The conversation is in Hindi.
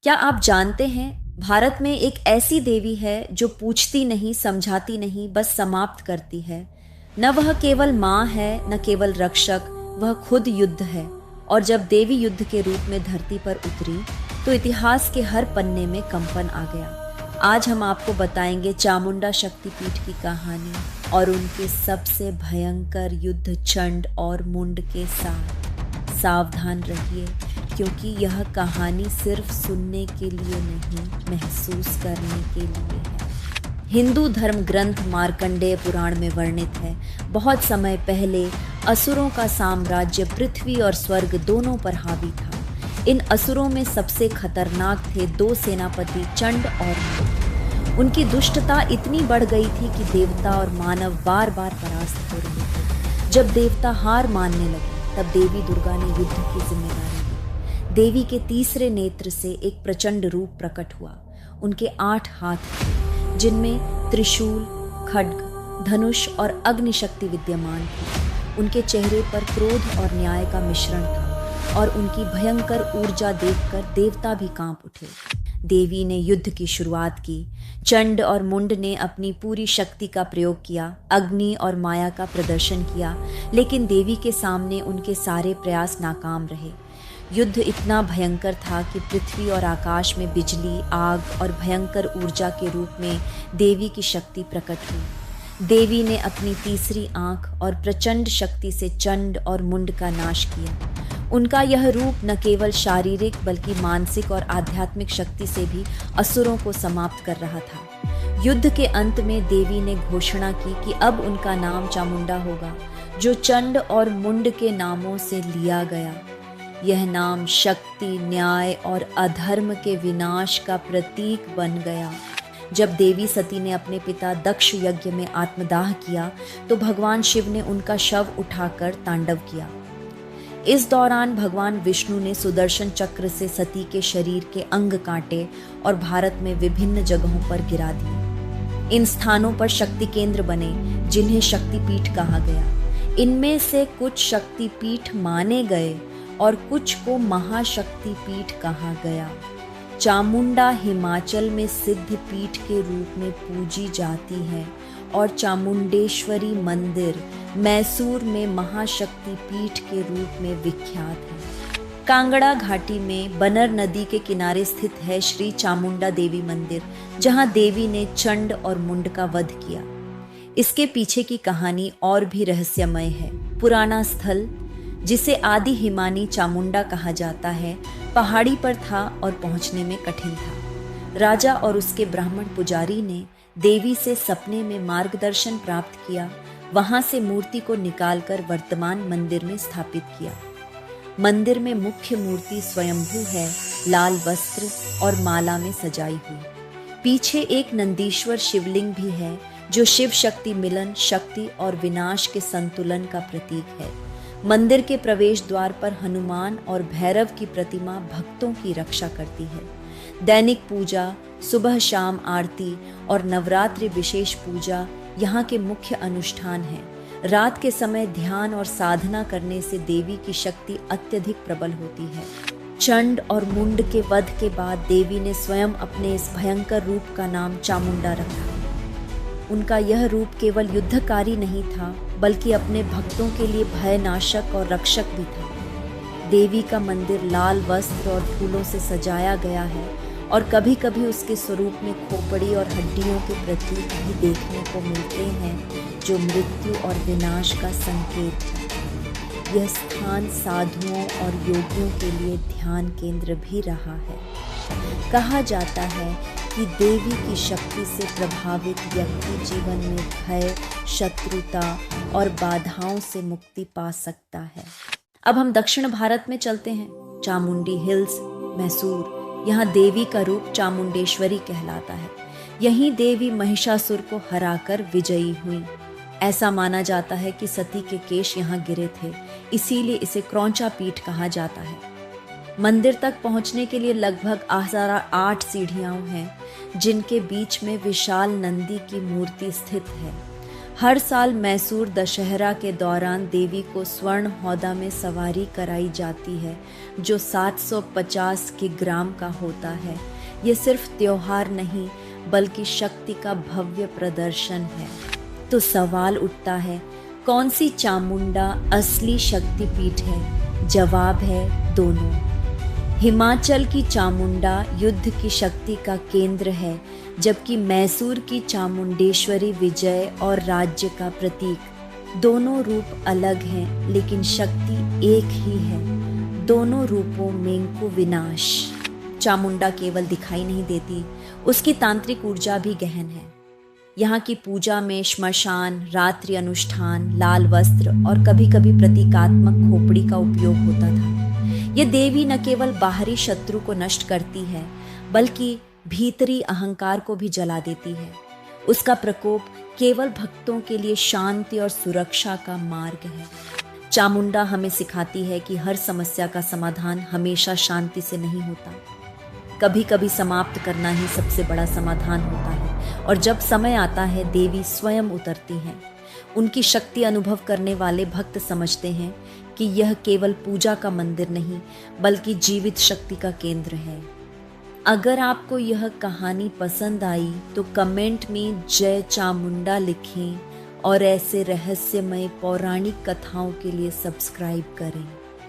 क्या आप जानते हैं, भारत में एक ऐसी देवी है जो पूछती नहीं, समझाती नहीं, बस समाप्त करती है। न वह केवल माँ है, न केवल रक्षक, वह खुद युद्ध है। और जब देवी युद्ध के रूप में धरती पर उतरी तो इतिहास के हर पन्ने में कंपन आ गया। आज हम आपको बताएंगे चामुंडा शक्तिपीठ की कहानी और उनके सबसे भयंकर युद्ध चंड और मुंड के साथ। सावधान रहिए, क्योंकि यह कहानी सिर्फ सुनने के लिए नहीं, महसूस करने के लिए है। हिंदू धर्म ग्रंथ मार्कंडेय पुराण में वर्णित है, बहुत समय पहले असुरों का साम्राज्य पृथ्वी और स्वर्ग दोनों पर हावी था। इन असुरों में सबसे खतरनाक थे दो सेनापति, चंड और मुंड। उनकी दुष्टता इतनी बढ़ गई थी कि देवता और मानव बार बार परास्त हो रहे थे। जब देवता हार मानने लगे तब देवी दुर्गा ने युद्ध की जिम्मेदारी ली। देवी के तीसरे नेत्र से एक प्रचंड रूप प्रकट हुआ। उनके 8 हाथ थे, जिनमें त्रिशूल, खड्ग, धनुष और अग्नि शक्ति विद्यमान थी। उनके चेहरे पर क्रोध और न्याय का मिश्रण था और उनकी भयंकर ऊर्जा देखकर देवता भी कांप उठे। देवी ने युद्ध की शुरुआत की। चंड और मुंड ने अपनी पूरी शक्ति का प्रयोग किया, अग्नि और माया का प्रदर्शन किया, लेकिन देवी के सामने उनके सारे प्रयास नाकाम रहे। युद्ध इतना भयंकर था कि पृथ्वी और आकाश में बिजली, आग और भयंकर ऊर्जा के रूप में देवी की शक्ति प्रकट हुई। देवी ने अपनी तीसरी आंख और प्रचंड शक्ति से चंड और मुंड का नाश किया। उनका यह रूप न केवल शारीरिक बल्कि मानसिक और आध्यात्मिक शक्ति से भी असुरों को समाप्त कर रहा था। युद्ध के अंत में देवी ने घोषणा की कि अब उनका नाम चामुंडा होगा, जो चंड और मुंड के नामों से लिया गया। यह नाम शक्ति, न्याय और अधर्म के विनाश का प्रतीक बन गया। जब देवी सती ने अपने पिता दक्ष यज्ञ में आत्मदाह किया तो भगवान शिव ने उनका शव उठाकर तांडव किया। इस दौरान भगवान विष्णु ने सुदर्शन चक्र से सती के शरीर के अंग काटे और भारत में विभिन्न जगहों पर गिरा दिए। इन स्थानों पर शक्ति केंद्र बने, जिन्हें शक्तिपीठ कहा गया। इनमें से कुछ शक्तिपीठ माने गए और कुछ को महाशक्तिपीठ कहा गया। चामुंडा हिमाचल में सिद्ध पीठ के रूप में पूजी जाती है और चामुंडेश्वरी मंदिर मैसूर में महाशक्ति पीठ के रूप में विख्यात है। कांगड़ा घाटी में बनर नदी के किनारे स्थित है श्री चामुंडा देवी मंदिर, जहां देवी ने चंड और मुंड का वध किया। इसके पीछे की कहानी और भी रहस्यमय है। पुराना स्थल, जिसे आदि हिमानी चामुंडा कहा जाता है, पहाड़ी पर था और पहुंचने में कठिन था। राजा और उसके ब्राह्मण पुजारी ने देवी से सपने में मार्गदर्शन प्राप्त किया। वहां से मूर्ति को निकालकर वर्तमान मंदिर में स्थापित किया। मंदिर में मुख्य मूर्ति स्वयंभू है, लाल वस्त्र और माला में सजाई हुई। पीछे एक नंदीश्वर शिवलिंग भी है, जो शिव शक्ति मिलन, शक्ति और विनाश के संतुलन का प्रतीक है। मंदिर के प्रवेश द्वार पर हनुमान और भैरव की प्रतिमा भक्तों की रक्षा करती है। दैनिक पूजा, सुबह शाम आरती और नवरात्रि विशेष पूजा यहाँ के मुख्य अनुष्ठान हैं। रात के समय ध्यान और साधना करने से देवी की शक्ति अत्यधिक प्रबल होती है। चंड और मुंड के वध के बाद देवी ने स्वयं अपने इस भयंकर रूप का नाम चामुंडा रखा। उनका यह रूप केवल युद्धकारी नहीं था, बल्कि अपने भक्तों के लिए भयनाशक और रक्षक भी था। देवी का मंदिर लाल वस्त्र और फूलों से सजाया गया है और कभी कभी उसके स्वरूप में खोपड़ी और हड्डियों के प्रतीक भी देखने को मिलते हैं, जो मृत्यु और विनाश का संकेत है। यह स्थान साधुओं और योगियों के लिए ध्यान केंद्र भी रहा है। कहा जाता है कि देवी की शक्ति से प्रभावित व्यक्ति जीवन में भय, शत्रुता और बाधाओं से मुक्ति पा सकता है। अब हम दक्षिण भारत में चलते हैं। चामुंडी हिल्स, मैसूर। यहाँ देवी का रूप चामुंडेश्वरी कहलाता है। यहीं देवी महिषासुर को हराकर विजयी हुई। ऐसा माना जाता है कि सती के केश यहाँ गिरे थे, इसीलिए इसे क्रौंचा पीठ कहा जाता है। मंदिर तक पहुँचने के लिए लगभग 8 सीढ़ियाँ हैं, जिनके बीच में विशाल नंदी की मूर्ति स्थित है। हर साल मैसूर दशहरा के दौरान देवी को स्वर्ण हौदा में सवारी कराई जाती है जो 750 किग्राम का होता है। ये सिर्फ त्योहार नहीं बल्कि शक्ति का भव्य प्रदर्शन है। तो सवाल उठता है, कौन सी चामुंडा असली शक्तिपीठ है? जवाब है दोनों। हिमाचल की चामुंडा युद्ध की शक्ति का केंद्र है, जबकि मैसूर की चामुंडेश्वरी विजय और राज्य का प्रतीक। दोनों रूप अलग हैं लेकिन शक्ति एक ही है। दोनों रूपों में को विनाश। चामुंडा केवल दिखाई नहीं देती, उसकी तांत्रिक ऊर्जा भी गहन है। यहाँ की पूजा में श्मशान, रात्रि अनुष्ठान, लाल वस्त्र और कभी कभी प्रतीकात्मक खोपड़ी का उपयोग होता था। ये देवी न केवल बाहरी शत्रु को नष्ट करती है बल्कि भीतरी अहंकार को भी जला देती है। उसका प्रकोप केवल भक्तों के लिए शांति और सुरक्षा का मार्ग है। चामुंडा हमें सिखाती है कि हर समस्या का समाधान हमेशा शांति से नहीं होता। कभी कभी समाप्त करना ही सबसे बड़ा समाधान होता है, और जब समय आता है देवी स्वयं उतरती हैं। उनकी शक्ति अनुभव करने वाले भक्त समझते हैं कि यह केवल पूजा का मंदिर नहीं बल्कि जीवित शक्ति का केंद्र है। अगर आपको यह कहानी पसंद आई तो कमेंट में जय चामुंडा लिखें और ऐसे रहस्यमय पौराणिक कथाओं के लिए सब्सक्राइब करें।